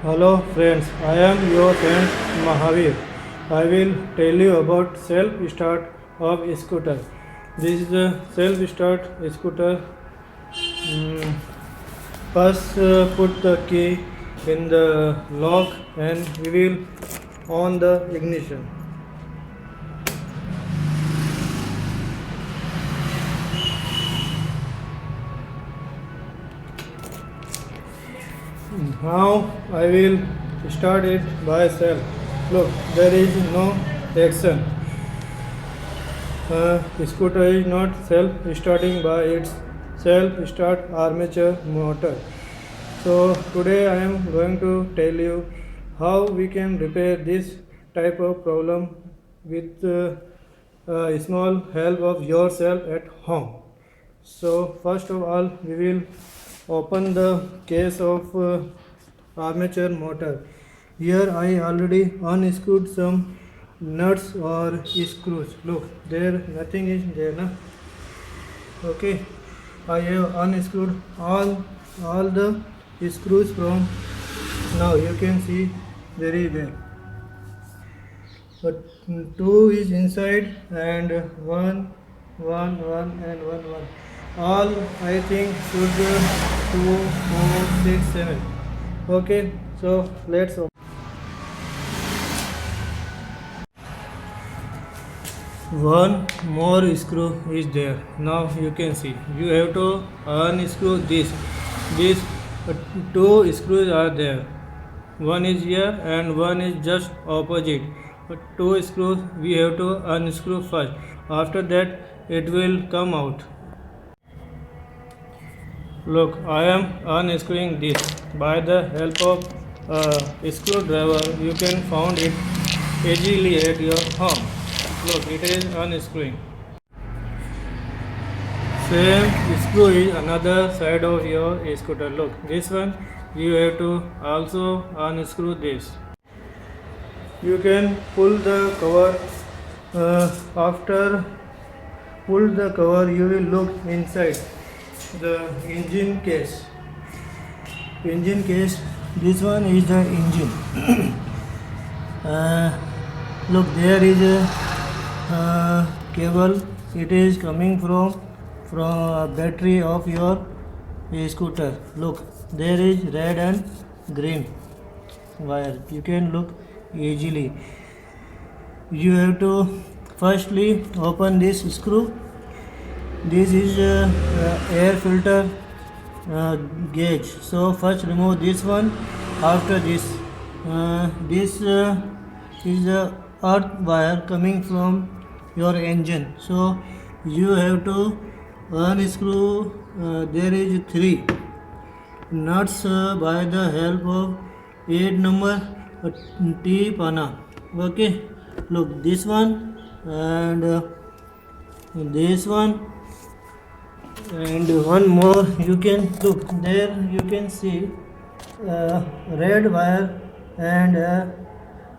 Hello friends, I am your friend Mahavir. I will tell you about self-start of scooter. This is a self-start scooter. Mm, First put the key in the lock and we will on the ignition. Now I will start it by self. Look, there is no action. Scooter is not self-starting by its self-start armature motor. So today I am going to tell you how we can repair this type of problem with small help of yourself at home. So first of all we will open the case of armature motor. Here I already unscrewed some nuts or screws. Look, there nothing is there, na? Okay, I have unscrewed all the screws from now. You can see very well. But two is inside and one. All I think should be 2, 4, 6, 7. Okay, so let's open. One more screw is there. Now you can see. You have to unscrew this. These two screws are there. One is here and one is just opposite. But two screws we have to unscrew first. After that it will come out. Look, I am unscrewing this. By the help of a screwdriver, you can find it easily at your home. Look, it is unscrewing. Same screw is another side of your scooter. Look, this one you have to also unscrew this. You can pull the cover. After pull the cover, you will look inside the engine case. Engine case. This one is the engine. Look, there is a cable. It is coming from a battery of your scooter. Look, there is red and green wire. You can look easily. You have to firstly open this screw. This is air filter gauge. So first remove this one. After this, this is the earth wire coming from your engine. So you have to unscrew. There is 3 nuts by the help of 8 number T pana. Okay, look, this one and this one and one more. You can look there. You can see red wire and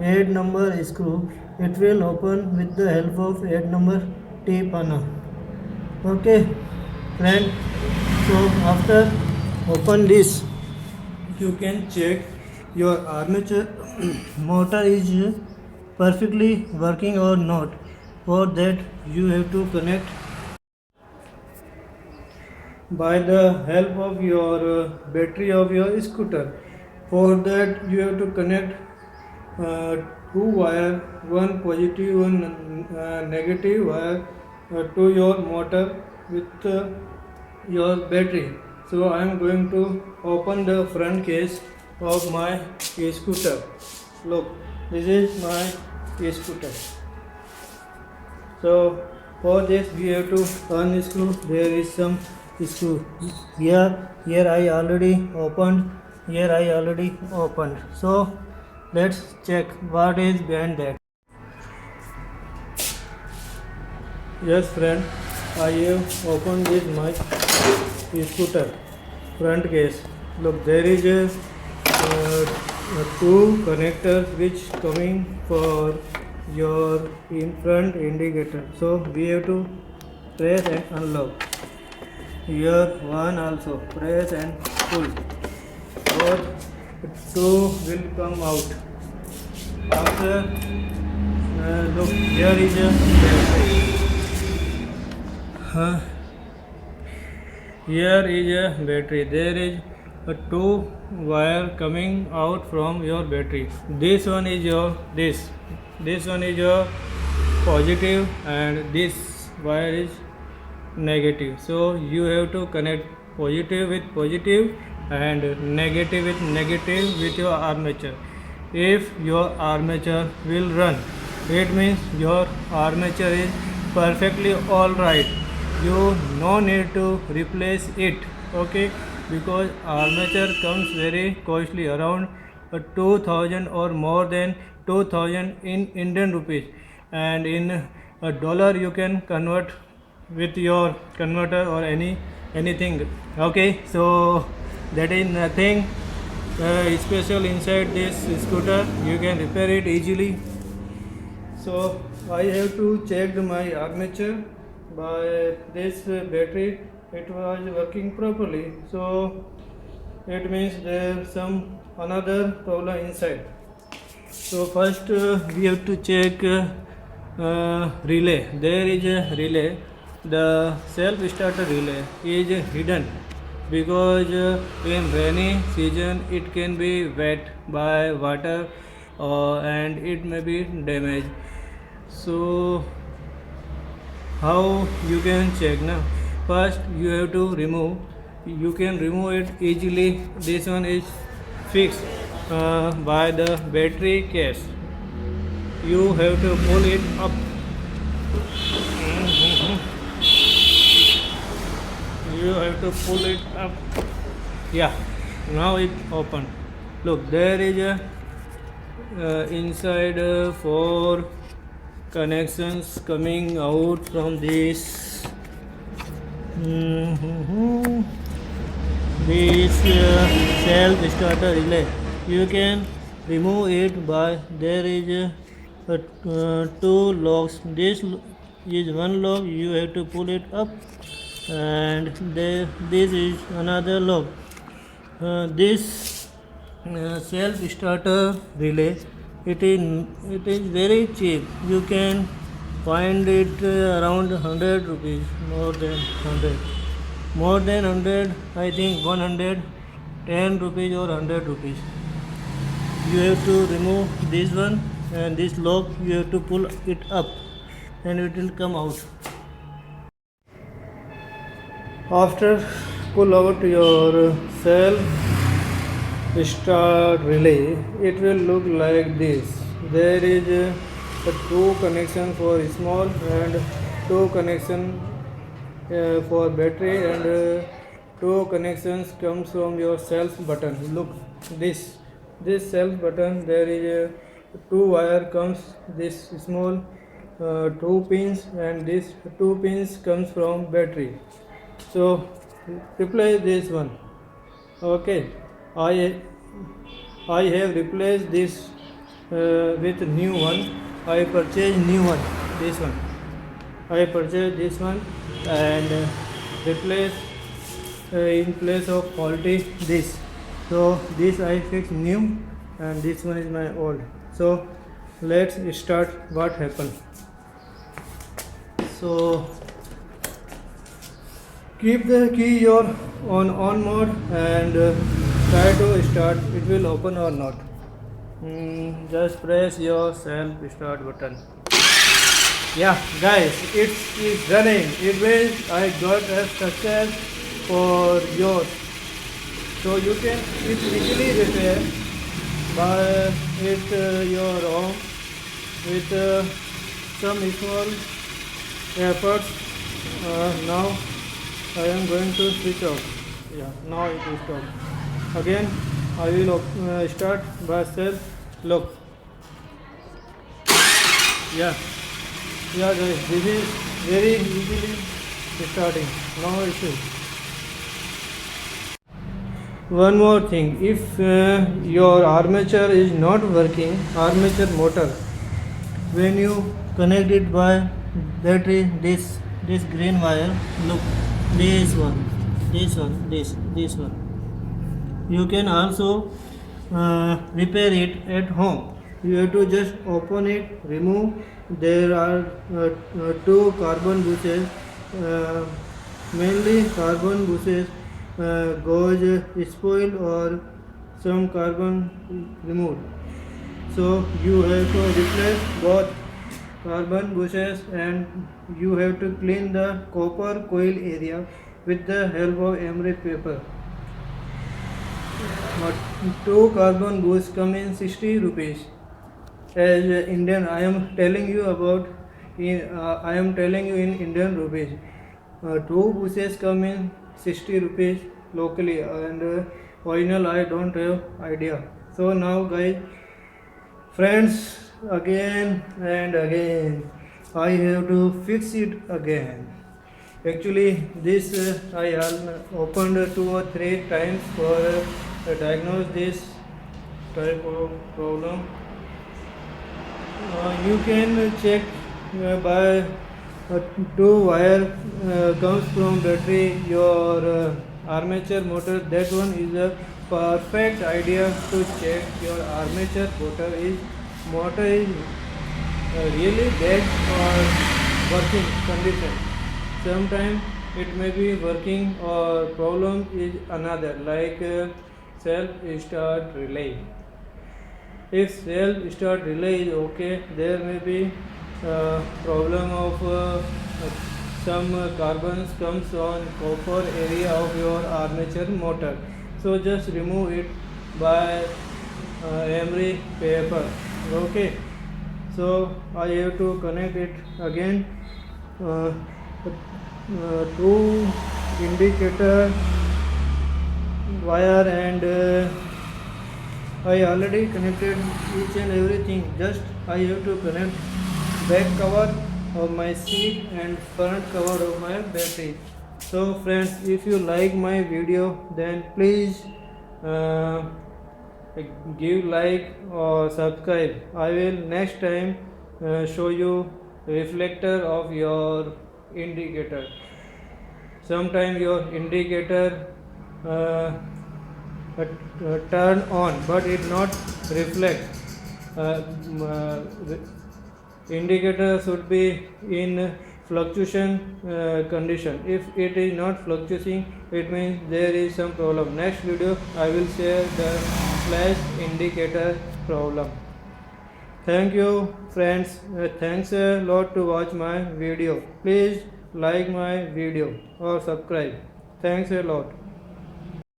8 number screw. It will open with the help of 8 number T pana. Okay, friend. So after open this, you can check your armature motor is perfectly working or not. For that you have to connect by the help of your battery of your scooter. For that you have to connect 2 wire, one positive, one negative wire to your motor with your battery. So I am going to open the front case of my scooter. Look, this is my scooter. So for this we have to unscrew. There is some screw here I already opened. So let's check what is behind that. Yes friend, I have opened this my scooter front case. Look, there is a 2 connectors which coming for your in front indicator. So we have to press and unlock. Here one also press and pull. Both two will come out. After look, here is a here is a battery. There is a two wire coming out from your battery. This one is your this one is your positive and this wire is negative. So you have to connect positive with positive and negative with your armature. If your armature will run, it means your armature is perfectly all right. You no need to replace it, okay, because armature comes very costly, around 2000 or more than 2000 in Indian rupees, and in a dollar you can convert with your converter or anything, okay. So that is nothing special inside this scooter. You can repair it easily. So I have to check my armature by this battery. It was working properly, so it means there is some another problem inside. So first we have to check relay. There is a relay. The self starter relay is hidden because in rainy season it can be wet by water and it may be damaged. So how you can check now? First you have to remove. You can remove it easily. This one is fixed by the battery case. You have to pull it up. You have to pull it up. Yeah, now it open. Look, there is a inside four connections coming out from this this self starter relay. You can remove it by there is two locks. This is one lock. You have to pull it up, and this is another lock. This self starter relay, it is very cheap. You can find it around 100 rupees, more than 100, I think 110 rupees or 100 rupees. You have to remove this one, and this lock you have to pull it up and it will come out. After pull out your self start relay, it will look like this. There is a two connection for small and two connection for battery, and two connections comes from your self button. Look, this self button, there is a two wire comes, this small two pins, and this two pins comes from battery. So replace this one, okay. I have replaced this with new one. I purchased new one, this one. I purchased this one and replace in place of faulty this. So this I fixed new, and this one is my old. So let's start what happened. So keep the key your on mode and try to start. It will open or not. Just press your self start button. Yeah, guys, it's running. It means I got a success for yours. So you can it easily repair by your own with some small efforts. Now I am going to switch off. Yeah, now it is stopped. Again, I will start by self lock. Yeah, guys, this is very easily starting. No issue. One more thing, if your armature is not working, armature motor, when you connect it by battery, this green wire, look, this one, this one. You can also repair it at home. You have to just open it, remove. There are two carbon bushes. Uh, Mainly carbon bushes goes spoiled or some carbon removed. So you have to replace both carbon bushes and you have to clean the copper coil area with the help of emery paper. But two carbon bush come in 60 rupees. As Indian, I am telling you about. I am telling you in Indian rupees. Two bushes come in 60 rupees locally, and original I don't have idea. So now, guys, friends, again and again, I have to fix it again. Actually, this I opened 2 or 3 times for diagnose this type of problem. You can check by two wire comes from battery your armature motor. That one is a perfect idea to check your armature motor is really bad or working condition. Sometimes it may be working or problem is another like self start relay. If self start relay is okay, there may be problem of some carbons comes on copper area of your armature motor. So just remove it by emery paper. Okay. So I have to connect it again. Two indicator wire and I already connected each and everything. Just I have to connect back cover of my seat and front cover of my battery. So friends, if you like my video, then please give like or subscribe. I will next time show you reflector of your indicator. Sometime your indicator turn on but it not reflect. Indicator should be in fluctuation condition. If it is not fluctuating, it means there is some problem. Next video I will share the flash indicator problem. Thank you friends. Thanks a lot to watch my video. Please like my video or subscribe. Thanks a lot.